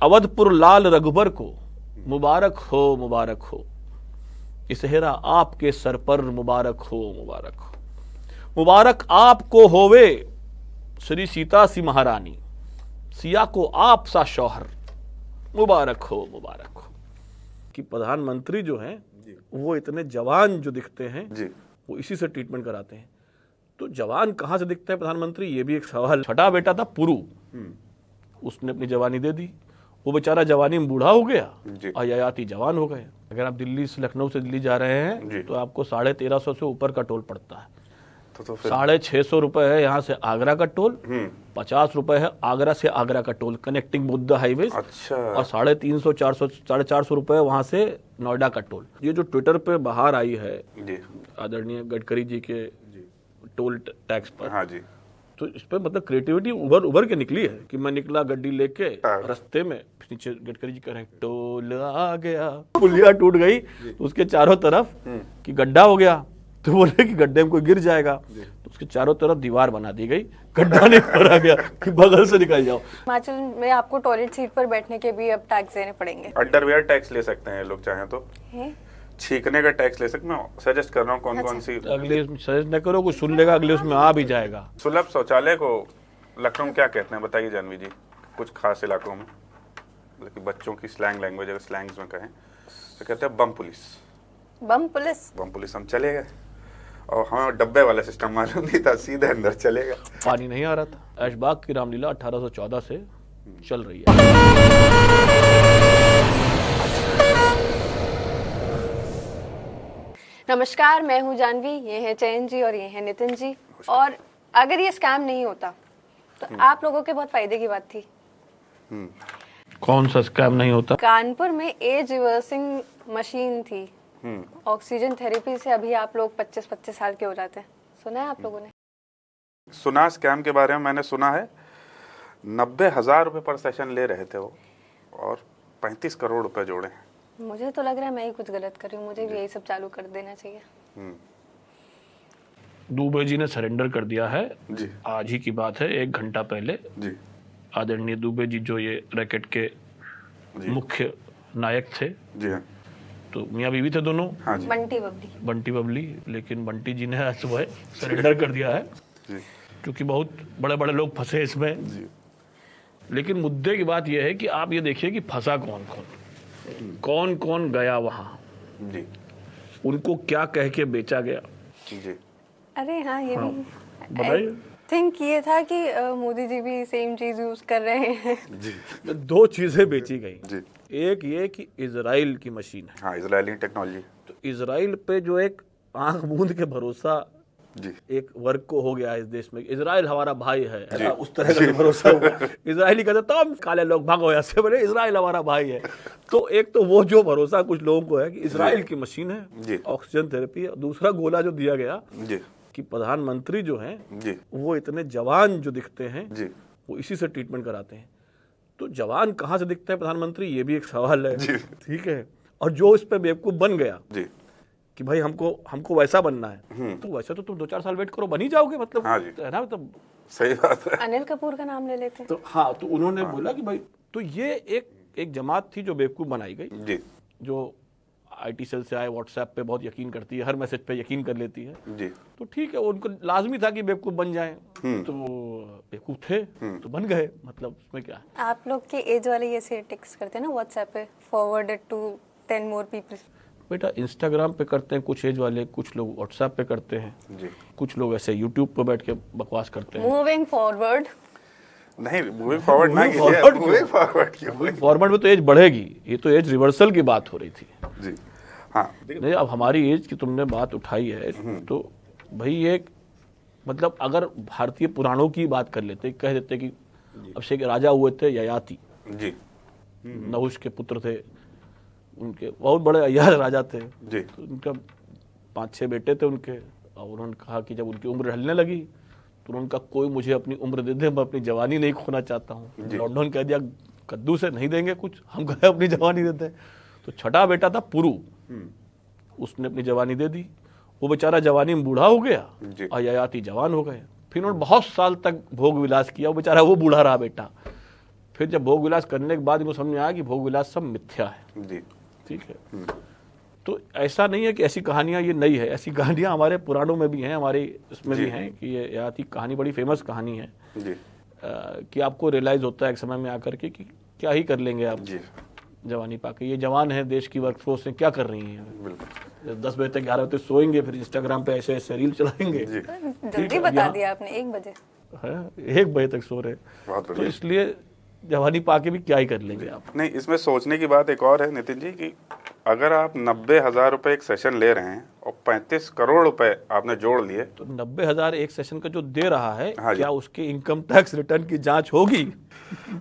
अवधपुर लाल रघुबर को मुबारक हो, मुबारक हो। ये सेहरा आपके सर पर मुबारक हो, मुबारक हो। मुबारक आपको होवे श्री सीता सी महारानी, सिया को आप सा शौहर, मुबारक हो, मुबारक हो। कि प्रधानमंत्री जो हैं वो इतने जवान जो दिखते हैं जी, वो इसी से ट्रीटमेंट कराते हैं। तो जवान कहाँ से दिखते हैं प्रधानमंत्री, ये भी एक सवाल। छठा बेटा था पुरु, उसने अपनी जवानी दे दी, वो बेचारा जवानी में बूढ़ा हो गया और हयाती जवान हो गए। अगर आप दिल्ली से लखनऊ से दिल्ली जा रहे हैं तो आपको 1350 से ऊपर का टोल पड़ता है। तो 650 रुपए है यहाँ से आगरा का टोल, 50 रुपए है आगरा से आगरा का टोल कनेक्टिंग बुद्धा हाईवे। अच्छा। और 350 400 450 रुपए वहां से नोएडा का टोल। ये जो ट्विटर पे बाहर आई है आदरणीय गडकरी जी के टोल टैक्स पर, हाँ जी, तो इस पर मतलब क्रिएटिविटी उभर के निकली है कि मैं निकला गड्डी लेके, रास्ते में नीचे गडकरी जी कह रहे हैं टोल आ गया, पुलिया टूट गई तो उसके चारों तरफ कि गड्ढा हो गया, तो बोले कि गड्ढे में कोई गिर जाएगा, तो उसके चारों तरफ दीवार बना दी गई, गड्ढा नहीं भरा गया कि बगल से निकल जाओ। हिमाचल में आपको टॉयलेट सीट पर बैठने के भी अब टैक्स देने पड़ेंगे। अंडरवियर टैक्स ले सकते हैं लोग चाहें तो, छींकने का टैक्स ले सकते। मैं सजेस्ट कर रहा हूँ कौन कौन सी। अगले सजेस्ट न करो, कुछ सुन लेगा अगले उसमें आ भी जाएगा। सुलभ शौचालय को लखनऊ में क्या कहते हैं बताइए जानवी जी, कुछ खास इलाकों में, मतलब बच्चों की स्लैंग लैंग्वेज अगर स्लैंग्स में कहें तो कहते हैं बम पुलिस। बम पुलिस, बम पुलिस हम चले गए और हमें डब्बे वाला सिस्टम मालूम नहीं था, सीधे अंदर चले गए। पानी नहीं आ रहा था। ऐशबाग की रामलीला 1814 से चल रही है। नमस्कार, मैं हूं जानवी, ये है चयन जी और ये है नितिन जी। और अगर ये स्कैम नहीं होता तो आप लोगों के बहुत फायदे की बात थी। कौन सा स्कैम नहीं होता? कानपुर में एज रिवर्सिंग मशीन थी, ऑक्सीजन थेरेपी से अभी आप लोग 25-25 साल के हो जाते हैं। सुना है आप लोगों ने? सुना स्कैम के बारे में, मैंने सुना है 90,000 रुपए पर सेशन ले रहे थे वो और 35 करोड़ रुपए जोड़े। मुझे तो लग रहा है मैं ही कुछ गलत कर रही हूँ, मुझे भी यही सब चालू कर देना चाहिए। दुबे जी ने सरेंडर कर दिया है जी, आज ही की बात है, 1 घंटा पहले जी। आदरणीय दुबे जी जो ये रैकेट के मुख्य नायक थे जी, हाँ। तो मियाँ बीवी थे दोनों, हाँ जी। बंटी बबली, लेकिन बंटी जी ने आज सुबह सरेंडर कर दिया है क्योंकि बहुत बड़े बड़े लोग फंसे इसमें जी। लेकिन मुद्दे की बात यह है कि आप ये देखिए कि फंसा कौन कौन गया वहां जी, उनको क्या कह के बेचा गया जी। अरे हाँ, ये हाँ, भी बताइए। थिंक ये था कि मोदी जी भी सेम चीज यूज कर रहे हैं जी। 2 चीजें बेची गई जी। एक ये कि इजराइल की मशीन है, हाँ, इजरायली टेक्नोलॉजी। तो इजराइल पे जो एक आंख मूंद के भरोसा जी एक वर्ग को हो गया है इस देश में, इजराइल हमारा भाई है, उस तरह का भरोसा हुआ। इजरायली कहते तो हम काले लोग भागो यहाँ से, बोले इजराइल हमारा भाई है। तो एक तो वो जो भरोसा कुछ लोगों को है कि इजराइल की मशीन है, ऑक्सीजन थेरेपी है। दूसरा गोला जो दिया गया कि प्रधानमंत्री जो हैं वो इतने जवान जो दिखते हैं वो इसी से ट्रीटमेंट कराते हैं। तो जवान कहाँ से दिखते हैं प्रधानमंत्री, ये भी एक सवाल है, ठीक है। और जो इस पे बेवकूफ बन गया कि भाई हमको वैसा बनना है, तो वैसे तो तुम 2-4 साल वेट करो, बन ही जाओगे, मतलब हाँ है ना, मतलब सही बात है। अनिल कपूर का नाम ले लेते हैं तो हाँ, तो उन्होंने बोला कि भाई, तो ये एक जमात थी जो बेवकूफ बनाई गई जी, जो IT सेल से आए, व्हाट्सएप पे बहुत यकीन करती है, हर मैसेज पे यकीन कर लेती है जी। तो ठीक है, उनको लाजमी था कि बेवकूफ बन जाएं, तो बेवकूफ थे तो बन गए, मतलब उसमें क्या है। आप लोग के एज वाले ये से टेक्स्ट करते हैं ना व्हाट्सएप पे, फॉरवर्डेड टू 10 मोर पीपल। बेटा इंस्टाग्राम पे करते हैं कुछ एज वाले, कुछ लोग व्हाट्सएप पे करते हैं जी, कुछ लोग ऐसे यूट्यूब पे बैठ के बकवास करते हैं। मूविंग फॉरवर्ड नहीं, मूविंग फॉरवर्ड ना कीजिए, मूविंग फॉरवर्ड क्यों? मूविंग फॉरवर्ड में तो एज बढ़ेगी, ये तो एज रिवर्सल की बात हो रही थी जी। हाँ, नहीं, अब हमारी एज की तुमने बात उठाई है, तो भाई एक मतलब अगर भारतीय पुराणों की बात कर लेते, कह देते कि अब से राजा हुए थे ययाति जी, नहुष के पुत्र थे, उनके बहुत बड़े अय्यार राजा थे जी। तो उनका 5-6 बेटे थे उनके, और उन्होंने कहा कि जब उनकी उम्र ढलने लगी तो उनका कोई मुझे अपनी उम्र दे दे, मैं अपनी जवानी नहीं खोना चाहता हूँ। लॉकडाउन कह दिया कद्दू से नहीं देंगे कुछ, हम कहे अपनी जवानी देते हैं। तो छठा बेटा था पुरु, उसने अपनी जवानी दे दी, वो बेचारा जवानी में बूढ़ा हो गया और हयाती जवान हो गए। फिर उन्होंने बहुत साल तक भोग विलास किया, वो बेचारा वो बूढ़ा रहा बेटा। फिर जब भोग विलास करने के बाद इनको समझ में आया कि भोग विलास सब मिथ्या है। जी। ठीक है, तो ऐसा नहीं है कि ऐसी कहानियां ये नई है, ऐसी कहानियां हमारे पुराणों में भी हैं, हमारे इसमें भी हैं कि ये यहाँ की कहानी बड़ी फेमस कहानी है जी। कि आपको रियलाइज होता है एक समय में आकर के कि क्या ही कर लेंगे आप जी। जवानी पाके। ये जवान है, देश की वर्कफोर्स है, क्या कर रही हैं? बिल्कुल। 10 बजे तक 11 बजे तक सोएंगे, फिर इंस्टाग्राम पे ऐसे ऐसे रील चलाएंगे। जी। जल्दी बता दिया आपने, 1 बजे है 1 बजे तक सो रहे। बहुत तो बढ़िया। इसलिए जवानी पाके भी क्या ही कर लेंगे आप। नहीं, इसमें सोचने की बात एक और है नितिन जी कि अगर आप 90,000 रुपए एक सेशन ले रहे हैं और 35 करोड़ रुपए आपने जोड़ लिए, तो 90,000 एक सेशन का जो दे रहा है, हाँ जी। क्या उसके इनकम टैक्स रिटर्न की जांच होगी?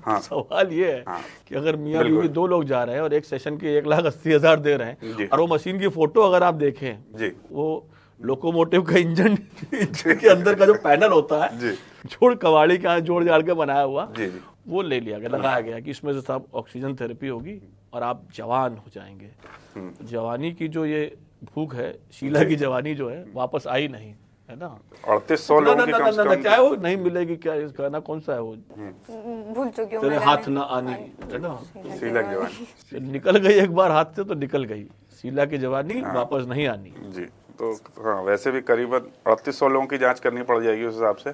हाँ। सवाल ये है हाँ। कि अगर मियां बिल्कुल। बीवी 2 लोग जा रहे हैं और एक सेशन के 1,80,000 दे रहे जी। हैं, और वो मशीन की फोटो अगर आप देखें, जी। वो लोकोमोटिव का इंजन के अंदर का जो पैनल होता है, जी। जोड़ कबाड़ी का जोड़ जाड़ के बनाया हुआ, जी। जी। वो ले लिया गया, लगाया गया कि इसमें से सब ऑक्सीजन थेरेपी होगी और आप जवान हो जाएंगे। तो जवानी की जो ये भूख है, शीला की जवानी जो है, वापस आई नहीं, है ना? 3800 ना, लोगों ना, की ना, कम ना, से ना, कम। क्या है वो नहीं मिलेगी, क्या इसका ना, कौन सा है वो, भूल चुकी हूँ तेरे मैं हाथ गाने। ना आनी, है ना? शीला की जवानी। निकल गई एक बार हाथ से तो निकल गई, शीला की जवानी वापस नहीं आनी। जी। तो हाँ, वैसे भी करीबन 3800 लोगों की जांच करनी पड़ जाएगी उस हिसाब से,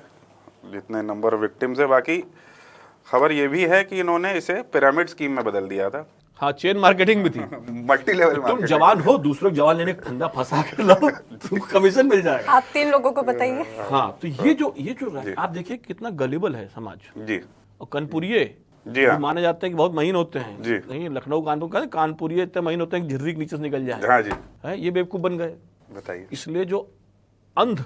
जितने नंबर विक्टिम्स है। बाकी खबर ये भी है कि इन्होंने इसे पिरामिड स्कीम में बदल दिया था। हाँ, चेन मार्केटिंग भी थी। मल्टी लेवल तुम मार्केटिंग। जवान हो, दूसरों को जवान लेने का धंधा फंसा कर लाओ, तुमको कमीशन मिल जाएगा। आप 3 लोगों को बताइए। हाँ, तो ये जो आप देखिए कितना गलिबल है समाज। जी। और कानपुरिये जी हाँ। भी माने जाते हैं कि बहुत महीन होते हैं। जी। नहीं, लखनऊ कानपुर का कानपुरिये इतने महीन होते हैं कि झिर्री के नीचे से निकल जाए। हाँ जी। है, ये बेवकूफ बन गए। बताइए। इसलिए जो अंध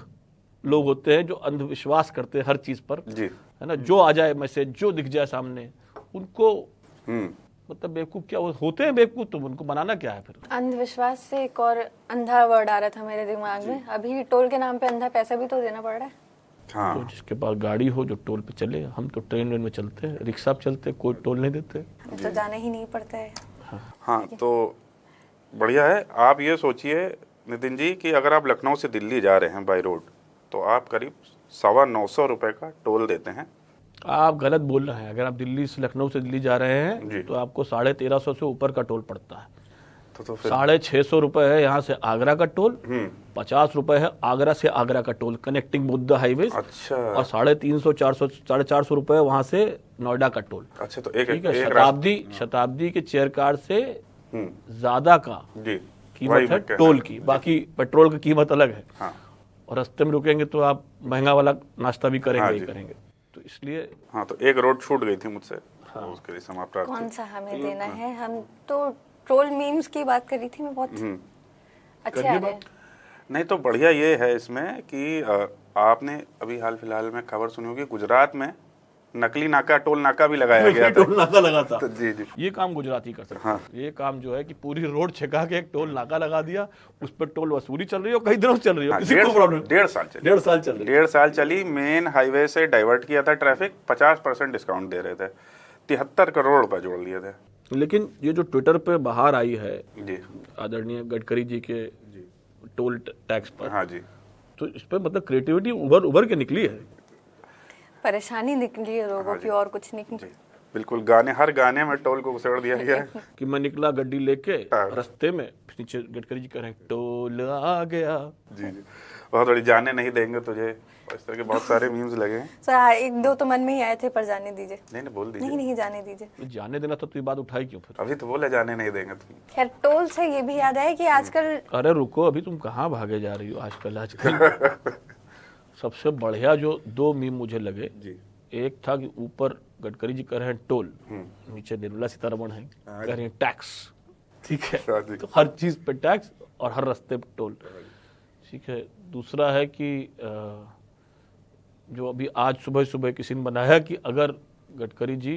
लोग होते हैं, जो अंधविश्वास करते हैं हर चीज पर, जी। है ना, जो आ जाए मैसेज, जो दिख जाए सामने, उनको हम्म। मतलब बेवकूफ क्या होते हैं बेवकूफ, तो उनको बनाना क्या है फिर? अंधविश्वास से एक और अंधा वर्ड आ रहा था मेरे दिमाग में, अभी टोल के नाम पे अंधा पैसा भी तो देना पड़ रहा है। हाँ। तो जिसके पास गाड़ी हो, जो टोल पे चले। हम तो ट्रेन वेन में चलते हैं, रिक्शा पे चलते हैं, कोई टोल नहीं देते। तो जाना ही नहीं पड़ता है। हाँ, तो बढ़िया है। आप ये सोचिए नितिन जी कि अगर आप लखनऊ से दिल्ली जा रहे हैं बाई रोड, तो आप करीब 925 रुपए का टोल देते हैं। आप गलत बोल रहे हैं। अगर आप दिल्ली से लखनऊ से दिल्ली जा रहे जी। हैं तो आपको 1350 से ऊपर का टोल पड़ता है। तो फिर 650 रुपए है यहाँ से आगरा का टोल, 50 रुपए है आगरा से आगरा का toll, connecting both the highway. अच्छा। और 350, 400, 450 रुपए वहां से नोएडा का टोल। अच्छा, तो एक ठीक है, एक शताब्दी के चेयर कार से हम्म। ज्यादा का जी। कीमत वही है मैं कह टोल रहा की, बाकी पेट्रोल की कीमत अलग है। हाँ। और रास्ते में रुकेंगे तो आप महंगा वाला नाश्ता भी करेंगे हाँ ही जी। करेंगे। तो इसलिए हाँ, तो एक रोड छूट गई थी मुझसे। हाँ। उसके लिए क्षमा कौन प्रार्थी। सा हमें देना है? हम तो ट्रोल मीम्स की बात कर रही थी मैं, बहुत अच्छे आ करिए रहे हैं। नहीं, तो बढ़िया ये है इसमें कि आपने अभी हाल फिलहाल में खबर सुनी होगी, गुजरात में नकली नाका, टोल नाका भी लगाया गया था। टोल नाका लगा था। तो जी जी। ये काम गुजराती कर सकते हाँ। हैं। ये काम जो है कि पूरी रोड छिका के एक टोल नाका लगा दिया, उस पर टोल वसूली चल रही हो, कई दिनों से चल रही हो, हाँ, किसी को प्रॉब्लम 1.5 साल चली। 1.5 साल चल रही है। 1.5 साल चली। मेन हाईवे से डाइवर्ट किया था ट्रैफिक, 50% डिस्काउंट दे रहे थे, 73 करोड़ रुपए जोड़ लिए थे। लेकिन ये जो ट्विटर पे बाहर आई है जी। आदरणीय गडकरी जी के टोल टैक्स पर, हाँ जी। तो इस पर मतलब क्रिएटिविटी उभर के निकली है। परेशानी निकली है लोगों की, और कुछ नहीं। जी बिल्कुल। हर गाने में टोल को घुसेड़ दिया गया है। कि मैं निकला गड्डी लेके, हाँ। रास्ते में नीचे गडकरी जी कह रहे हैं टोल आ गया। जी जी। बहुत बड़ी जाने नहीं देंगे तुझे, और इस तरह के बहुत सारे मीम्स लगे हैं। सर 1-2 तो मन में ही आए थे, पर जाने दीजिए। नहीं बोल नहीं दीजिए। नहीं, जाने दीजिए। तो जाने देना तो ये बात उठाई क्यों फिर? अभी तो बोले जाने नहीं देंगे तुम। खैर, टोल से ये भी याद है कि आजकल अरे रुको, अभी तुम कहाँ भागे जा रही हो आजकल। सबसे बढ़िया जो 2 मीम मुझे लगे, जी। एक था कि ऊपर गडकरी जी कह रहे हैं टोल, नीचे निर्मला सीतारमण है कह रही हैं टैक्स। ठीक है, हाँ जी। तो हर चीज पे टैक्स और हर रास्ते पे टोल। ठीक है। दूसरा है कि जो अभी आज सुबह सुबह किसी ने बनाया कि अगर Gadkari ji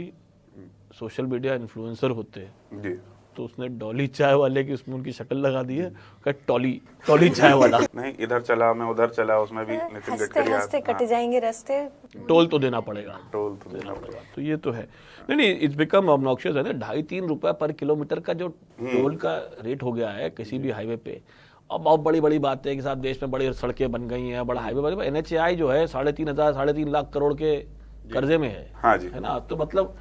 social media influencer होते जी। तो उसने डॉली चाय वाले की उसमें उनकी शक्ल लगा दी है, टॉली चाय वाला। नहीं, इधर चला मैं उधर चला, उसमें भी नितिन हंसते गडकरी हंसते कट जाएंगे रास्ते। टोल तो देना पड़ेगा। टोल तो देना पड़ेगा। तो ये तो है। नहीं, इट्स बिकम ऑब्नॉक्शियस है ना। 2.5-3 रुपए पर किलोमीटर का जो टोल का रेट हो गया है किसी भी हाईवे पे। अब बहुत बड़ी बड़ी बात है कि साथ देश में बड़ी सड़कें बन गई हैं, बड़ा हाईवे बन, NHAI जो है 3.5 लाख करोड़ के कर्जे में है। हाँ जी। है ना। तो मतलब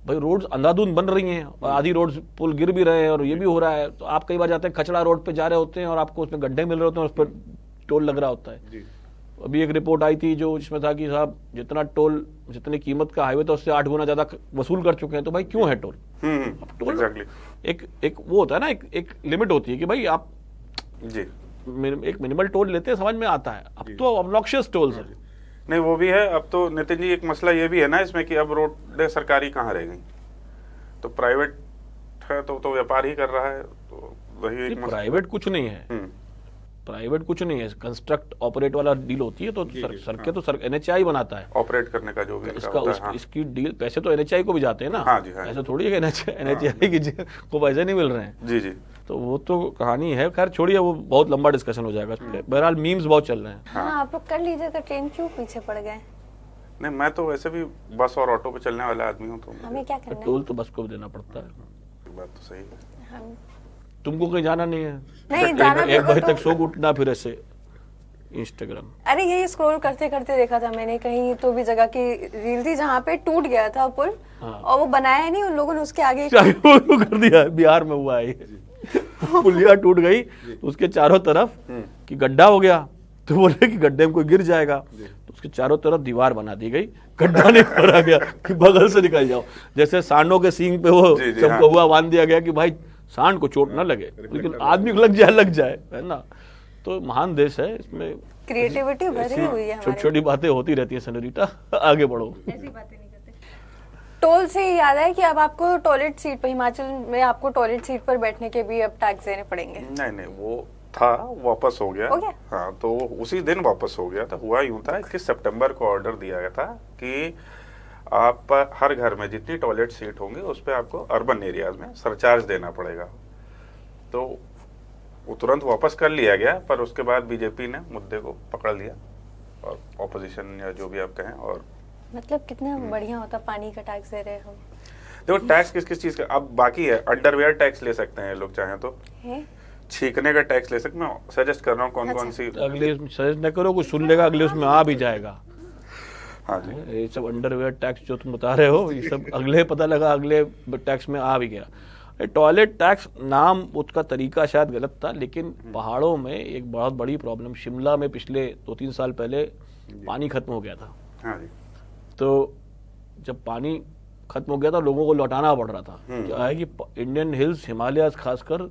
भाई रोड्स अंधाधुंध बन रही हैं और आधी रोड्स पुल गिर भी रहे हैं और ये भी हो रहा है। तो आप कई बार जाते हैं खचड़ा रोड पे जा रहे होते हैं और आपको उसमें गड्ढे मिल रहे होते हैं, उस पर टोल लग रहा होता है। अभी एक रिपोर्ट आई थी जो जिसमें था कि साहब जितना टोल, जितनी कीमत का हाईवे था उससे 8 गुना ज्यादा वसूल कर चुके हैं। तो भाई क्यों है टोल? टोल एग्जैक्टली एक वो होता है ना, एक लिमिट होती है कि भाई आप जी एक मिनिमल टोल लेते हैं, समझ में आता है। अब तो ऑब्नॉक्शियस टोल्स है। नहीं वो भी है। अब तो नितिन जी एक मसला ये भी है ना इसमें कि अब रोडें सरकारी कहाँ रह गई, तो प्राइवेट है तो व्यापार ही कर रहा है। तो वही एक मसला। प्राइवेट कुछ नहीं है, प्राइवेट कुछ नहीं है, कंस्ट्रक्ट ऑपरेट वाला डील होती है। तो सड़कें तो एनएचआई बनाता है ऑपरेट करने का जो भी इसका होता है, हाँ। इसकी डील, पैसे तो एनएचआई को भी जाते हैं ना। हाँ जी, हाँ ऐसा थोड़ी है कि एनएचआई की को पैसे नहीं मिल रहे हैं। जी जी तो वो तो कहानी है, खैर छोड़िए, वो बहुत लंबा डिस्कशन हो जाएगा। बहरहाल मीम्स बहुत चल रहे हैं। हाँ, आप लोग कर लीजिए, तो ट्रेन क्यों पीछे पड़ गए? नहीं मैं तो वैसे भी बस और ऑटो पे चलने वाला आदमी हूँ, तो हमें क्या करना है? टोल तो बस को भी देना पड़ता है। बात तो सही है। हम तुमको कहीं जाना नहीं है, नहीं जाना एक बजे तो- तक सो उठना, फिर ऐसे इंस्टाग्राम। अरे यही स्क्रॉल करते करते देखा था मैंने, कहीं तो भी जगह की रील थी जहाँ पे टूट गया था पुल। और वो बनाया नहीं उन लोगों ने, उसके आगे वो कर दिया है, बिहार में हुआ है ये। पुलिया टूट गई तो उसके चारों तरफ कि गड्ढा हो गया, तो बोले कि गड्ढे में कोई गिर जाएगा, तो उसके चारों तरफ दीवार बना दी गई, गड्ढा नहीं भरा गया कि बगल से निकल जाओ। जैसे सांडों के सींग पे वो जी, सब हाँ। कौवा बांध दिया गया कि भाई सांड को चोट ना लगे, लेकिन आदमी को लग जाए, है ना। तो महान देश है, इसमें क्रिएटिविटी भरी हुई है छोटी हमारे। छोटी बातें होती रहती है सेनोरिटा। आगे बढ़ो। टोल से ही याद है कि अब आपको टॉयलेट सीट पर, हिमाचल में आपको टॉयलेट सीट पर बैठने के भी अब टैक्स देने पड़ेंगे। नहीं वो था, वापस हो गया। हो गया? हाँ, तो उसी दिन वापस हो गया था। हुआ यूं था 21 सितंबर को ऑर्डर दिया गया था कि आप हर घर में जितनी टॉयलेट सीट होंगी उस पर आपको अर्बन एरियाज में सरचार्ज देना पड़ेगा। तो वो तुरंत वापस कर लिया गया, पर उसके बाद बीजेपी ने मुद्दे को पकड़ लिया और ऑपोजिशन या जो भी आप कहें। और मतलब कितना बढ़िया होता, पानी का टैक्स दे रहे हम। देखो टैक्स किस किस चीज का अब बाकी है। अंडरवेयर टैक्स ले सकते हैं लोग चाहें तो, है? छींकने का टैक्स ले सकते हैं। मैं सजेस्ट कर रहा हूँ कौन कौन सी। अगले सजेस्ट न करो, कुछ सुन लेगा, अगले उसमें आ भी जाएगा। हाँ जी, ये सब अंडरवेयर टैक्स जो तुम बता रहे हो, ये सब अगले पता लगा अगले टैक्स में आ भी गया। टॉयलेट टैक्स नाम, उसका तरीका शायद गलत था, लेकिन पहाड़ों में एक बहुत बड़ी प्रॉब्लम, शिमला में पिछले 2-3 साल पहले पानी खत्म हो गया था। हाँ जी, तो जब पानी खत्म हो गया था लोगों को लौटाना पड़ रहा था। क्या है कि इंडियन हिल्स, हिमालय खासकर,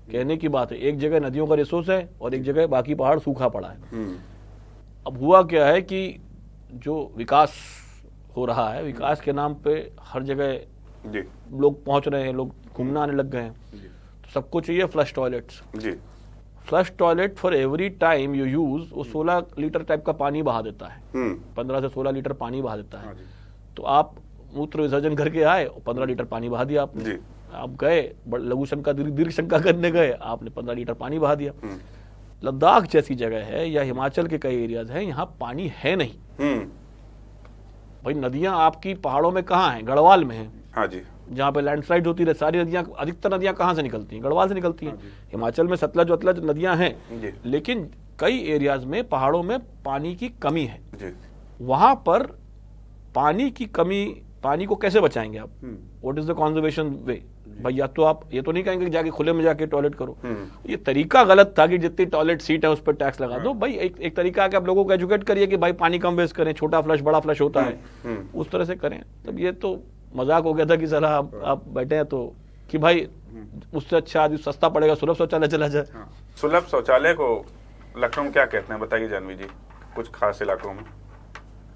कहने की बात है, एक जगह नदियों का रिसोर्स है और एक जगह बाकी पहाड़ सूखा पड़ा है। अब हुआ क्या है कि जो विकास हो रहा है, विकास के नाम पे हर जगह जी लोग पहुंच रहे हैं, लोग घूमना आने लग गए हैं, तो सबको चाहिए फ्लश टॉयलेट्स। जी flush toilet for every time you use, वो 16 लीटर टाइप का पानी बहा देता है, 15 से 16 लीटर पानी बहा देता है। तो आप मूत्र विसर्जन करके आए, 15 लीटर पानी बहा दिया आपने। जी। आप गए लघु शंका दीर्घ शंका करने गए, आपने 15 लीटर पानी बहा दिया। लद्दाख जैसी जगह है या हिमाचल के कई एरियाज हैं, यहाँ पानी है नहीं। भाई नदियां आपकी पहाड़ों में कहाँ हैं? गढ़वाल में हैं। हाँ जी, जहाँ पे लैंडस्लाइड होती है, सारी नदियां, अधिकतर नदियां कहाँ से निकलती हैं? गढ़वाल से निकलती हैं। हिमाचल में सतलज वतलज नदियां हैं, जी। लेकिन कई एरियाज में पहाड़ों में पानी की कमी है। जी वहां पर पानी की कमी, पानी को कैसे बचाएंगे आप? व्हाट इज द कंजर्वेशन वे? भाई या तो आप ये तो नहीं कहेंगे कि जाके खुले में जाके टॉयलेट करो। ये तरीका गलत था कि जितनी टॉयलेट सीट है उस पर टैक्स लगा दो। भाई एक तरीका है कि आप लोगों को एजुकेट करिए कि भाई पानी कम वेस्ट करें, छोटा फ्लश बड़ा फ्लश होता है, उस तरह से करें। तब ये तो मजाक हो गया था कि सर आप बैठे हैं तो कि भाई उससे अच्छा आदमी सस्ता पड़ेगा, सुलभ शौचालय चला जाए। सुलभ शौचालय को लखनऊ में क्या कहते हैं बताइए जानवी जी? कुछ खास इलाकों में,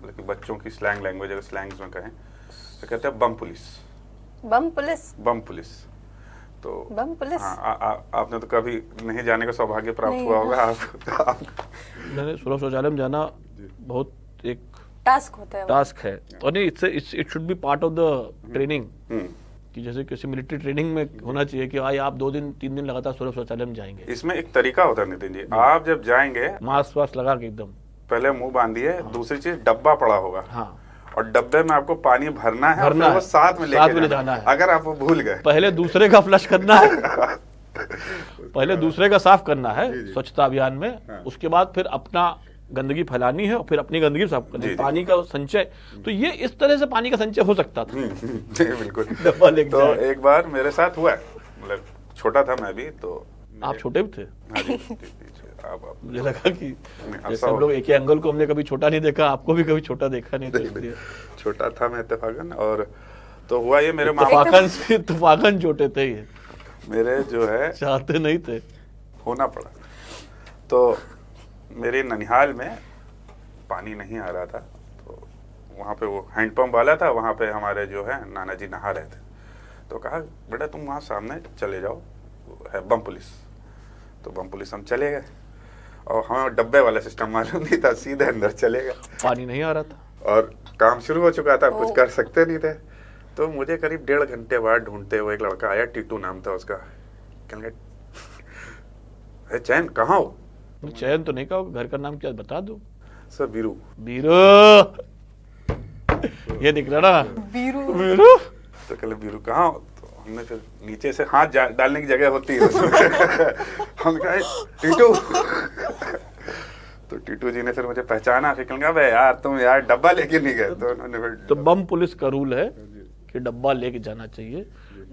लेकिन बच्चों की स्लैंग लैंग्वेज अगर स्लैंग्स में कहें तो कहते हैं बम पुलिस। बम पुलिस? बम पुलिस। तो बम पुलिस? हाँ, आपने तो कभी नहीं जाने का सौभाग्य प्राप्त हुआ होगा। आप मैंने सुलभ शौचालय में जाना बहुत एक टास्क होता है वो। टास्क है, और नहीं, it should be part of the training, कि जैसे किसी मिलिट्री ट्रेनिंग में होना चाहिए कि भाई आप 2-3 दिन लगातार सुलभ शौचालय में जाएंगे। इसमें एक तरीका होता है नितिन जी, आप जब जाएंगे मास्क वास्क लगा के एकदम, पहले मुंह बांधिए। दूसरी चीज, डब्बा पड़ा होगा। हाँ, और डब्बे में आपको पानी भरना है, भरना और फिर वो है, साथ में लेके जाना है। अगर आप वो भूल गए, पहले दूसरे का फ्लश करना है, पहले दूसरे का साफ करना है स्वच्छता अभियान में, उसके बाद फिर अपना गंदगी फैलानी है और फिर अपनी गंदगी साफ करनी जी, है, जी। पानी का संचय। तो ये इस तरह से पानी का संचय हो सकता था। जी, बिल्कुल। डब्बा लेके तो जाए। एक बार मेरे साथ हुआ है, मतलब छोटा था मैं भी, तो आप छोटे भी थे? हाँ जी, जी, जी, आप मुझे लगा कि ऐसा जैसे हम हो- लोग एक ही एंगल को हमने कभी छोटा नहीं देखा, आपको भी कभी छोटा देखा नहीं, तो इसलिए छोटा था मैं इत्तेफाकन। और तो हुआ ये, मेरे मामा इत्तेफाकन छोटे थे ये, मेरे जो है चाहते नहीं थे। होना पड़ा। तो मेरे ननिहाल में पानी नहीं आ रहा था, तो वहाँ पे वो हैंडपंप वाला था, वहाँ पे हमारे जो है नाना जी नहा रहे थे। तो कहा बेटा तुम वहाँ सामने चले जाओ, है बम पुलिस। तो बम पुलिस हम चले गए, और हमें डब्बे वाला सिस्टम मालूम नहीं था, सीधे अंदर चले गए। पानी नहीं आ रहा था और काम शुरू हो चुका था, कुछ ओ। कर सकते नहीं थे। तो मुझे करीब 1.5 घंटे बाद ढूंढते हुए एक लड़का आया, टीटू नाम था उसका। कहने लगा, चैन कहाँ हो? चयन तो नहीं कहा, घर का नाम क्या बता दो। सर बीरू। बीरो, ये निकला ना बीरू। बीरो। तो कहले बीरू कहाँ हो? तो हमने फिर नीचे से हाथ डालने की जगह होती है उसमें। हम कहा टीटू। तो टीटू जी ने फिर मुझे पहचाना, फिर कहने लगा यार तुम यार डब्बा लेके नहीं गए। तो उन्होंने फिर तो बम पुलिस का रूल है कि डब्बा लेके जाना चाहिए।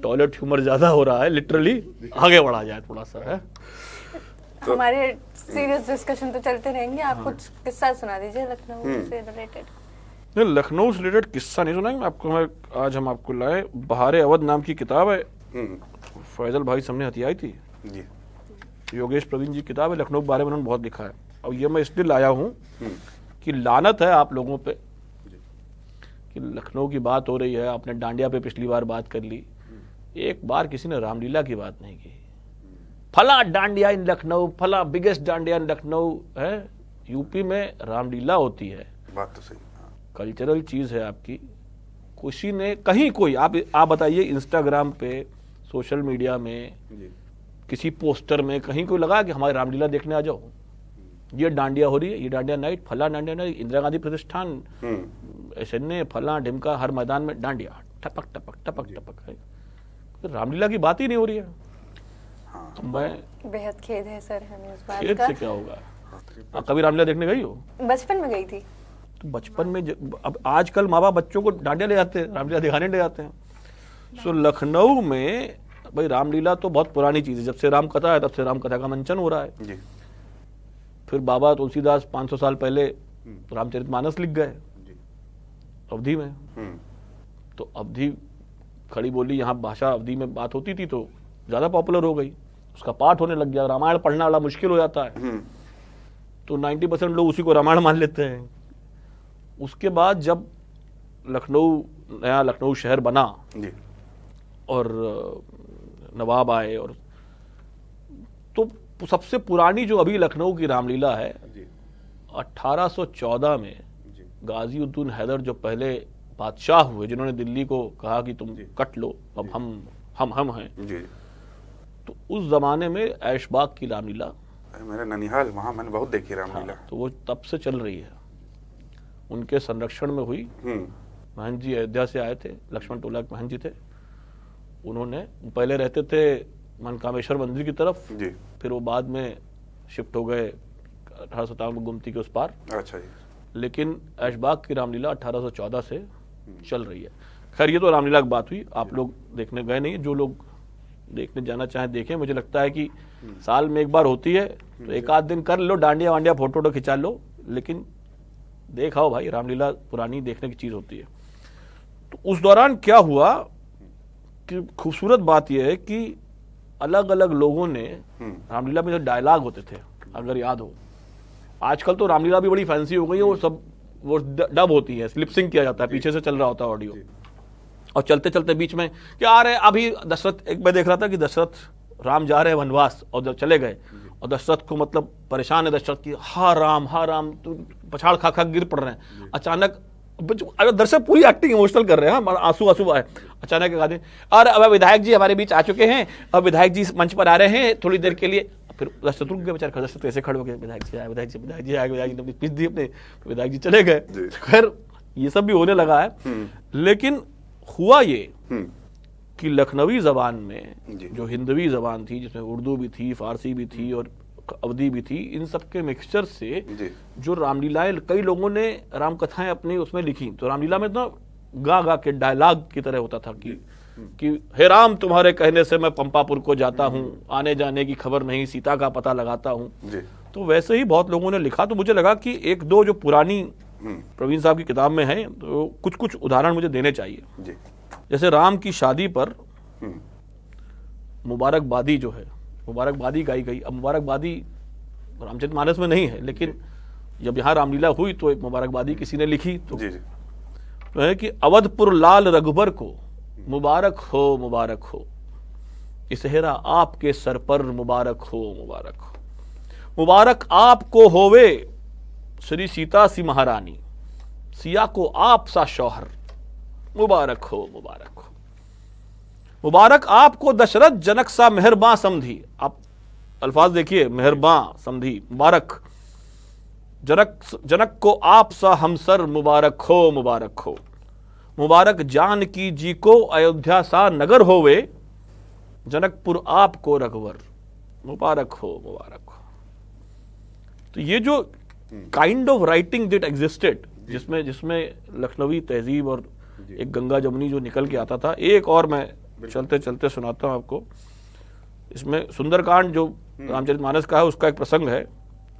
टॉयलेट ह्यूमर ज्यादा हो रहा है, लिटरली आगे बढ़ा जाए थोड़ा सा है। हमारे सीरियस डिस्कशन तो चलते रहेंगे, आप कुछ किस्सा सुना दीजिए लखनऊ से रिलेटेड। नहीं, लखनऊ से रिलेटेड किस्सा नहीं सुनाएंगे मैं आपको। आज हम आपको लाए बहारे अवध नाम की किताब है, फैजल भाई सामने हथियाई थी, जी योगेश प्रवीण जी किताब है, लखनऊ के बारे में उन्होंने बहुत लिखा है। और ये मैं इसलिए लाया हूँ कि लानत है आप लोगों पे कि लखनऊ की बात हो रही है, आपने डांडिया पे पिछली बार बात कर ली, एक बार किसी ने रामलीला की बात नहीं की। फला डांडिया इन लखनऊ, फला बिगेस्ट डांडिया इन लखनऊ है। यूपी में रामलीला होती है, बात तो सही। हाँ। कल्चरल चीज है आपकी। किसी ने कहीं कोई आप बताइए, इंस्टाग्राम पे, सोशल मीडिया में, जी किसी पोस्टर में कहीं कोई लगा कि हमारी रामलीला देखने आ जाओ, ये डांडिया हो रही है, ये डांडिया नाइट, फला डांडिया नाइट, इंदिरा गांधी प्रतिष्ठान, ऐसे फला ढिमका, हर मैदान में डांडिया टपक टपक टपक टपक है। तो रामलीला की बात ही नहीं हो रही है। तो मैं बेहद खेद है सर हमें उस बात खेद का। से क्या होगा। आप कभी रामलीला देखने गई हो? बचपन में गई थी। तो बचपन में अब आजकल माँ बाप बच्चों को डांडिया ले जाते हैं, रामलीला दिखाने ले जाते हैं। सो लखनऊ में भाई रामलीला तो बहुत पुरानी चीज है, जब से राम कथा है तब से राम कथा का मंचन हो रहा है। जी फिर बाबा तुलसीदास 500 साल पहले रामचरितमानस लिख गए अवधी में। तो अवधी खड़ी बोली, यहाँ भाषा अवधी में बात होती थी तो ज्यादा पॉपुलर हो गई, उसका पाठ होने लग गया। रामायण पढ़ना वाला मुश्किल हो जाता है, तो 90% लोग उसी को रामायण मान लेते हैं। उसके बाद जब लखनऊ, नया लखनऊ शहर बना जी और नवाब आए, और तो सबसे पुरानी जो अभी लखनऊ की रामलीला है, जी 1814 में जी गाजीउद्दीन हैदर जो पहले बादशाह हुए, जिन्होंने दिल्ली को कहा कि तुम कट लो, अब हम हैं, जी। तो उस जमाने में ऐशबाग की रामलीला, मेरे ननिहाल वहाँ मैंने बहुत देखी रामलीला। तो वो तब से चल रही है, उनके संरक्षण में हुई। महंत जी अयोध्या से आए थे, लक्ष्मण टोला के महंत जी थे, उन्होंने पहले रहते थे मनकामेश्वर मंदिर की तरफ, जी फिर वो बाद में शिफ्ट हो गए 1857 में गोमती के उस पार। अच्छा जी। लेकिन ऐशबाग की रामलीला 1814 से चल रही है। खैर ये तो रामलीला की बात हुई, आप लोग देखने गए नहीं, जो लोग देखने जाना चाहें देखें। मुझे लगता है कि साल में एक बार होती है, तो एक आध दिन कर लो, डांडिया वांडिया फोटो खिंचा लो, लेकिन देखाओ भाई, रामलीला पुरानी देखने की चीज होती है। तो उस दौरान क्या हुआ कि खूबसूरत बात यह है कि अलग अलग लोगों ने रामलीला में जो डायलॉग होते थे, अगर याद हो, आजकल तो रामलीला भी बड़ी फैंसी हो गई है, वो सब वो डब होती है, स्लिप सिंक किया जाता है, पीछे से चल रहा होता है ऑडियो, और चलते चलते बीच में क्या आ रहे हैं। अभी दशरथ, एक मैं देख रहा था कि दशरथ राम जा रहे हैं वनवास, और जब चले गए और दशरथ को मतलब परेशान है दशरथ की, हा राम तो पछाड़ खा गिर पड़ रहे हैं। अचानक दर्शक पूरी एक्टिंग इमोशनल कर रहे हैं, आंसू आए। अचानक एक आदमी, और अब विधायक जी हमारे बीच आ चुके हैं, अब विधायक जी मंच पर आ रहे हैं थोड़ी देर के लिए। फिर दशरथ रुक गए बेचारे, दशरथ कैसे खड़े हो गए, विधायक जी आए, विधायक जी आए, विधायक जी ने पीछ दी अपने, विधायक जी चले गए। खैर ये सब भी होने लगा है, लेकिन हुआ ये कि लखनवी जबान में जो हिंदवी जबान थी, जिसमें उर्दू भी थी, फारसी भी थी और अवधि भी थी, इन सब के मिक्सचर से जी जो रामलीलाएं, कई लोगों ने राम कथाएं अपनी उसमें लिखी, तो रामलीला में तो गा गा के डायलॉग की तरह होता था कि हे राम तुम्हारे कहने से मैं पंपापुर को जाता हूँ, आने जाने की खबर नहीं, सीता का पता लगाता हूँ। जी तो वैसे ही बहुत लोगों ने लिखा, तो मुझे लगा कि एक दो जो पुरानी प्रवीण साहब की किताब में है, तो कुछ कुछ उदाहरण मुझे देने चाहिए। जी जैसे राम की शादी पर हम्म, मुबारकबादी जो है, मुबारकबादी गाई गई। अब मुबारकबादी रामचरितमानस में नहीं है, लेकिन जब यहाँ रामलीला हुई तो एक मुबारकबादी किसी ने लिखी, तो जी जी है कि अवधपुर लाल रघुबर को मुबारक हो मुबारक हो, ये सेहरा आपके सर पर मुबारक हो मुबारक हो। मुबारक आपको होवे श्री सीता सी महारानी, सिया को आप सा शौहर, मुबारक हो मुबारक हो। मुबारक आपको दशरथ जनक सा मेहरबां समधी। आप अल्फाज देखिए, मेहरबां समधी, मुबारक। जनक को आप सा हमसर, मुबारक हो मुबारक हो। मुबारक जानकी जी को अयोध्या सा नगर होवे, जनकपुर आपको रघुवर, मुबारक हो मुबारक हो। तो ये जो kind of writing that existed, जिसमें लखनवी तहजीब और एक गंगा जमुनी जो निकल के आता था। एक और मैं चलते चलते सुनाता हूं आपको। इसमें सुंदरकांड जो रामचरितमानस का है, उसका एक प्रसंग है,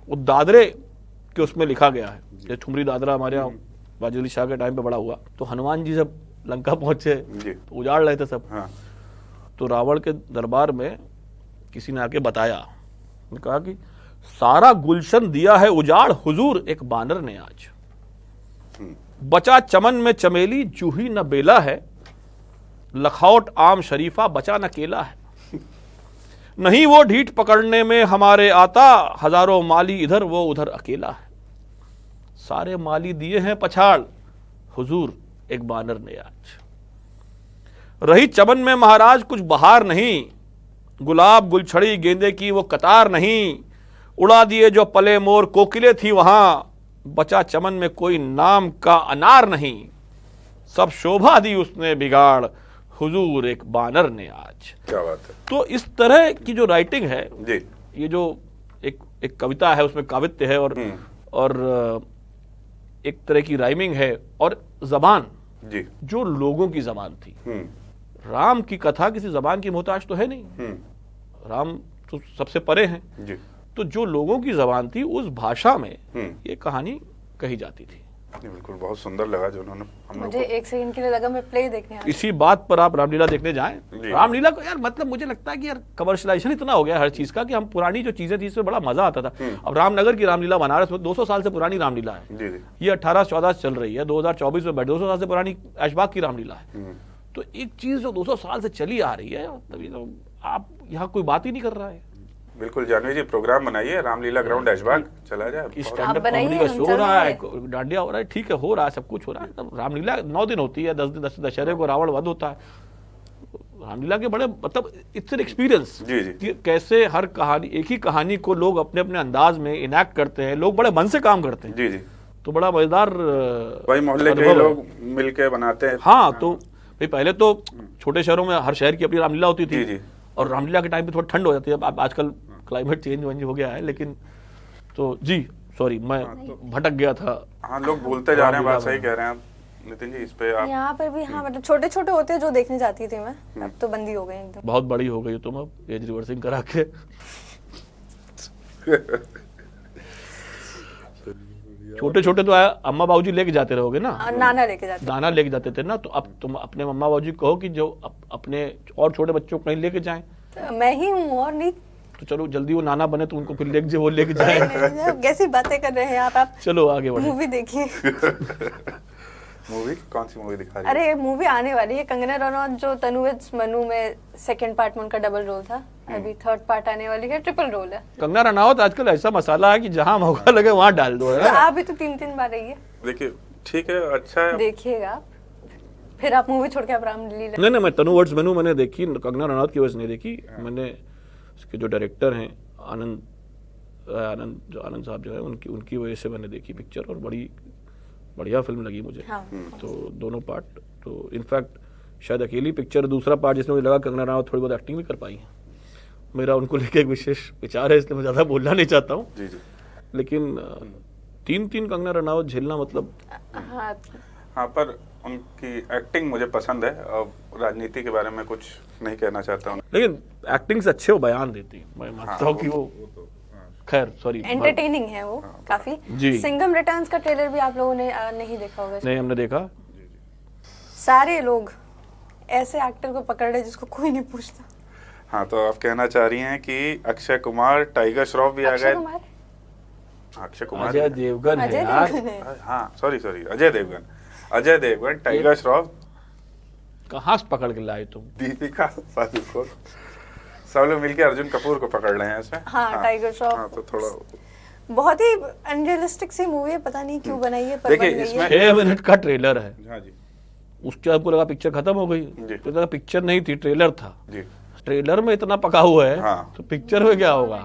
वो दादरे के उसमें लिखा गया है। ये ठुमरी दादरा हमारे यहाँ वाजिद शाह के टाइम पे बड़ा हुआ। तो हनुमान जी जब लंका पहुंचे तो उजाड़ रहे थे सब। हाँ तो रावण के दरबार में किसी ने आके बताया, कहा कि सारा गुलशन दिया है उजाड़ हुजूर एक बानर ने आज। बचा चमन में चमेली जूही न बेला है, लखौट आम शरीफा बचा न केला है। नहीं वो ढीठ पकड़ने में हमारे आता, हजारों माली इधर वो उधर अकेला है। सारे माली दिए हैं पछाड़, हुजूर एक बानर ने आज। रही चमन में महाराज कुछ बहार नहीं, गुलाब गुलछड़ी गेंदे की वो कतार नहीं। उड़ा दिए जो पले मोर कोकिले थी वहां, बचा चमन में कोई नाम का अनार नहीं। सब शोभा दी उसने बिगाड़, हुजूर एक बानर ने आज। क्या बात है। तो इस तरह की जो राइटिंग है जी ये जो एक कविता है, उसमें काव्यत्य है और एक तरह की राइमिंग है, और जबान जी जो लोगों की जबान थी। राम की कथा किसी जबान की मोहताज तो है नहीं, राम तो सबसे परे हैं। जी तो जो लोगों की जबान थी उस भाषा में ये कहानी कही जाती थी। बिल्कुल, बहुत सुंदर लगा जो उन्होंने हम लोग मुझे एक सेकंड के लिए लगा मैं प्ले देखने आ रही इसी बात पर आप रामलीला देखने जाएं। जी। रामलीला को यार मतलब मुझे लगता है कि यार कमर्शलाइजेशन इतना हो गया हर चीज का कि हम पुरानी जो चीजें थी इसमें बड़ा मजा आता था। अब रामनगर की रामलीला बनारस में 200 साल से पुरानी रामलीला है। जी जी ये 1814 चल रही है, 2024 में 200 साल से पुरानी ऐशबाग की रामलीला है। तो एक चीज जो 200 साल से चली आ रही है, तभी तो आप यहाँ कोई बात ही नहीं कर रहा है। बिल्कुल। जानवी जी प्रोग्राम बनाइए, रामलीला ग्राउंड ऐशबाग चला जाए। स्टैंड अप बनाइए, कॉमेडी का हम शो चल हो रहा रहे है, डांडिया हो रहा है, ठीक है, हो रहा है, सब कुछ हो रहा है। तब रामलीला 9 दिन होती है, 10 दिन दशहरे को रावण वध होता है। रामलीला के बड़े मतलब इट्स एन एक्सपीरियंस जी जी कि कैसे हर कहानी, एक ही कहानी को लोग अपने अपने अंदाज में इनैक्ट करते हैं, लोग बड़े मन से काम करते हैं। जी जी तो बड़ा मजेदार भाई, मोहल्ले के अनुभव है। लोग मिलके बनाते हैं। हाँ, तो भाई पहले तो छोटे शहरों में हर शहर की अपनी रामलीला होती थी। जी जी और रामलीला के टाइम पे थोड़ा ठंड हो जाती है। अब आजकल क्लाइमेट चेंज हो गया है, लेकिन तो जी सॉरी मैं भटक गया था। हाँ, लोग भूलते जा रहे हैं, बात सही कह रहे हैं आप नितिन जी। इस पे आप यहाँ पर भी हाँ मतलब छोटे छोटे होते हैं जो देखने जाती थी मैं, अब तो बंदी हो गई एकदम। बहुत बड़ी हो गई तुम, अब एज रिवर्सिंग करा के। छोटे छोटे तो अम्मा बाबूजी लेके जाते रहोगे ना, नाना लेके जाते दाना लेके जाते थे ना। तो अब तुम अपने अम्मा बाबूजी को कहो कि जो अपने और छोटे बच्चों को कहीं लेके जाएं। तो मैं ही हूँ और नहीं। तो चलो जल्दी वो नाना बने तो उनको फिर लेके वो लेके जाए। कैसी बातें कर रहे हैं आप चलो आगे बढ़े। मूवी देखिए। मूवी कौन सी मूवी दिखा रही है? अरे मूवी आने वाली है, कंगना रनौत जो तनु विद मनु में सेकंड पार्ट में उनका डबल रोल था, अभी थर्ड पार्ट आने वाली है, ट्रिपल रोल है। कंगना रनावत आजकल ऐसा मसाला है कि जहां मौका लगे वहां डाल दो। तो आप भी तो 3-3 बार रही है, देखिए ठीक है, अच्छा है। देखिएगा आप, फिर आप मूवी छोड़ के आप रामलीला। नहीं, मैं तनु वर्ड्स मेनू मैंने देखी, कंगना रनावत की वजह से नहीं देखी। मैंने उसके जो डायरेक्टर हैं आनंद साहब जो है उनकी वजह से मैंने देखी पिक्चर, और बड़ी बढ़िया फिल्म लगी मुझे। हाँ। तो दोनों पार्ट, तो इनफैक्ट शायद अकेली पिक्चर दूसरा पार्ट जिसमें मुझे लगा कंगना रनावत थोड़ी बहुत एक्टिंग भी कर पाई है। मेरा उनको लेके एक विशेष विचार है, इसलिए मैं ज्यादा बोलना नहीं चाहता हूँ। जी जी। लेकिन 3-3 कंगना रनावत झेलना मतलब हाँ, हाँ, पर उनकी एक्टिंग मुझे पसंद है। अब राजनीति के बारे में कुछ नहीं कहना चाहता हूँ। लेकिन एक्टिंग से अच्छे वो बयान देती है। मैं मानता हूँ कि वो खैर सॉरी एंटरटेनिंग है वो काफी। जी। सिंघम रिटर्न्स का ट्रेलर भी आप लोगों ने नहीं देखा होगा। नहीं हमने देखा। सारे लोग ऐसे एक्टर को पकड़ रहे जिसको कोई नहीं पूछता। हाँ, तो आप कहना चाह रही हैं कि अक्षय कुमार, टाइगर श्रॉफ भी आ अक्षय गए। कुमार, अक्षय कुमार, अजय देवगन है अजय यार। देवगन है। हाँ सॉरी, अजय देवगन, टाइगर श्रॉफ, कहाँ से पकड़ के लाए तुम? दीपिका पादुकोण, सब लोग मिलके अर्जुन कपूर को पकड़ रहे हैं इसमें। हाँ, टाइगर श्रॉफ। हाँ, तो थोड़ा बहुत ही अनरियलिस्टिक सी मूवी है, पता नहीं क्यों बनाई है, पर देखिए, बन गई इसमें- है। 6 मिनट का ट्रेलर है। हाँ जी उसके आपको लगा पिक्चर खत्म हो गई, जी। तो लगा पिक्चर नहीं थी, ट्रेलर था। जी। ट्रेलर में इतना पका हुआ है हाँ। तो पिक्चर में क्या होगा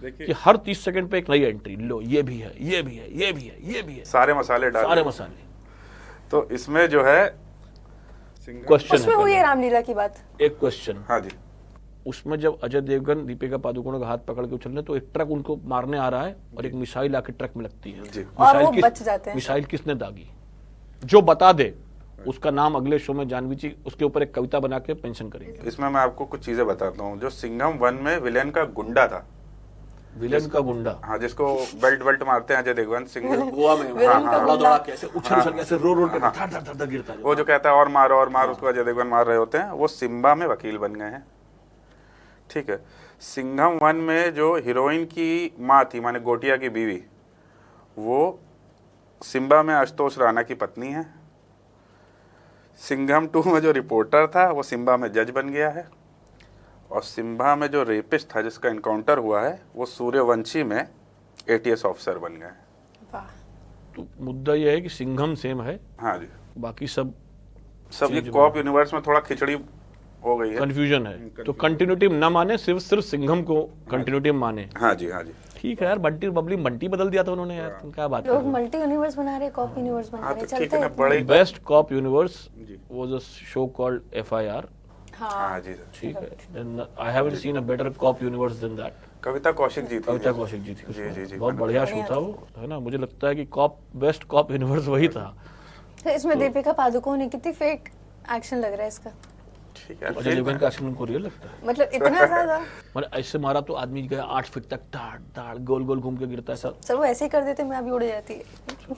देखिए, कि हर 30 सेकंड पे एक नई एंट्री, लो ये भी है, ये भी है, ये भी है, ये भी है, सारे मसाले डाल सारे दिए। मसाले। तो इसमें जो है सिंघम- क्वेश्चन उसमें हुई है रामलीला की बात। एक क्वेश्चन, हाँ जी उसमें जब अजय देवगन दीपिका पादुकोण का हाथ पकड़ के उछलने, तो एक ट्रक उनको मारने आ रहा है और एक मिसाइल आके ट्रक में लगती है। जी। और वो बच जाते हैं। मिसाइल किसने दागी? जो बता दे उसका नाम अगले शो में जानवी जी उसके ऊपर एक कविता बना के पेंशन करेंगे। इसमें मैं आपको कुछ चीजें बताता हूँ। जो सिंघम 1 में विलेन का गुंडा था, विलेन का गुंडा हाँ, जिसको बेल्ट मारते हैं अजय देवगन, सिंघम गोवा में विलेन का दौड़ा गुंडा। के ऐसे उछल के ऐसे रो के धड़ धड़ धड़ गिरता है। वो जो कहता है और मार, उसको अजय देवगन मार रहे होते हैं, वो सिम्बा में वकील बन गए हैं। ठीक है। सिंघम 1 में जो हीरोइन की माँ थी, माने गोटिया की बीवी, वो सिम्बा में आशुतोष राणा की पत्नी है। सिंघम 2 में जो रिपोर्टर था वो सिम्बा में जज बन गया है। और सिम्बा में जो रेपिस्ट था जिसका इनकाउंटर हुआ है, वो सूर्यवंशी में ATS ऑफिसर बन गए हैं। वाह। तो मुद्दा यह है कि सिंघम सेम है, हाँ जी, बाकी सब ये कॉप यूनिवर्स में थोड़ा खिचड़ी हो गई है। कंफ्यूजन है। तो कंटिन्यूटी न माने, सिर्फ सिंघम को कंटिन्यूटी माने। हाँ जी, हाँ जी। ठीक है यार, बंटी बबली बंटी बदल दिया था उन्होंने यार, तुम क्या बात कर लोग रहे हो? मल्टी यूनिवर्स बना रहे, कॉप यूनिवर्स बना हाँ, रहे, तो ठीक चलते है ना, हैं। बड़े बेस्ट कॉप यूनिवर्स जी। Was a show called FIR। हाँ, हाँ जी सर। ठीक है, I haven't seen a better cop universe than that. Kavita Kaushik ji थी। कविता कौशिक जी थी जी, उसमें। जी, जी, बहुत मैंने बढ़िया शो था वो, है ना? मुझे लगता है कि बेस्ट कॉप यूनिवर्स वही था। तो इसमें दीपिका पादुकोण ने कितनी फेक एक्शन लग रहा है इसका, ठीक है। अजय देवगन का एक्शन उनको रियल लगता है। मतलब इतना ज्यादा। मतलब ऐसे मारा तो आदमी गया 8 फीट तक, दाड़ दाड़ गोल गोल घूम के गिरता है सब। सर वो ऐसे ही कर देते, मैं अभी उड़ जाती है।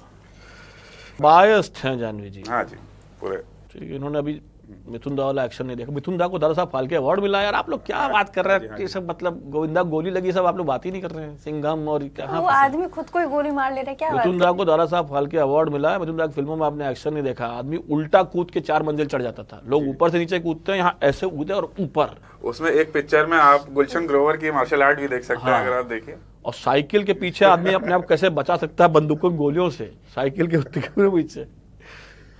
बायस्ड हैं जानवी जी। हाँ जी, पूरे। ठीक है, इन्होंने अभी मिथुन दा वाला एक्शन नहीं देखा। मिथुन दा को दादा साहब फाल्के अवार्ड मिला यार। आप लोग क्या बात कर रहे हैं? ये सब मतलब गोविंदा गोली लगी, सब आप लोग बात ही नहीं कर रहे हैं। सिंघम और कहाँ वो आदमी खुद को ही गोली मार ले रहा है, क्या बात मिथुन दा को दादा साहब फाल्के अवार्ड मिला है। मिथुन दा की फिल्मों में आपने एक्शन नहीं देखा। आदमी उल्टा कूद के 4 मंजिल चढ़ जाता था। लोग ऊपर से नीचे कूदते हैं, यहाँ ऐसे कूदे और ऊपर। उसमें एक पिक्चर में आप गुलशन ग्रोवर की मार्शल आर्ट भी देख सकते हैं, हाँ। अगर आप देखिए। और साइकिल के पीछे आदमी अपने आप कैसे बचा सकता है बंदूकों गोलियों से, साइकिल के पीछे।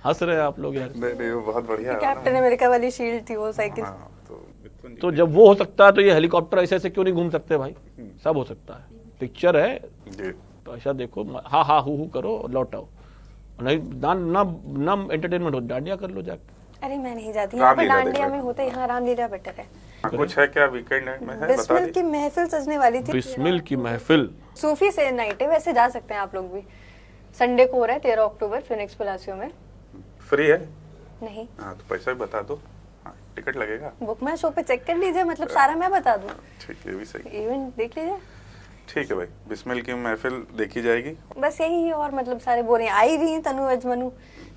हंस रहे हैं आप लोग यार। नहीं नहीं, वो बहुत बढ़िया है ना। कैप्टन अमेरिका वाली शील्ड थी वो साइकिल। हाँ, तो मिथुन जी- तो जब वो हो सकता है तो ये हेलीकॉप्टर ऐसे ऐसे क्यों नहीं घूम सकते भाई? सब हो सकता है। पिक्चर है जी। तो ऐसा देखो, हा हा हु करो और लौट आओ। नहीं ना ना ना एंटरटेनमेंट हो, डांडिया कर लो जाके। अरे मैं नहीं जाती यहाँ पर, रामलीला डांडिया देख में होते, यहाँ रामलीला बेटर है। हाँ, कुछ है क्या वीकेंड में है, बता बिस्मिल दी। की महफिल सजने वाली थी। बिस्मिल की महफिल। सूफी से नाइट है, वैसे जा सकते हैं आप लोग भी। संडे को हो रहा है 13 अक्टूबर फिनिक्स पलासियो में। फ्री है? नहीं, हाँ, तो पैसा भी बता दो। हाँ, टिकट लगेगा। बुक माई शो पे चेक कर लीजिए, मतलब सारा मैं बता दूं। ठीक है, भी सही। इवेंट देख लीजिए। ठीक है भाई, बिस्मिल की महफिल देखी जाएगी। बस यही है, और मतलब सारे बोल रहे हैं, आ ही रही हैं तनु अजमनु,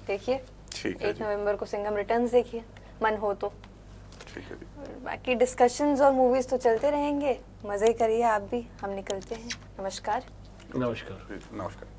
देखिए। ठीक है 1 जी। नवंबर को सिंघम रिटर्न्स देखिए, मन हो तो। ठीक है जी। और बाकी डिस्कशंस और मूवीज तो चलते रहेंगे, मजे करिए आप भी। हम निकलते हैं, नमस्कार। नमस्कार। नमस्कार।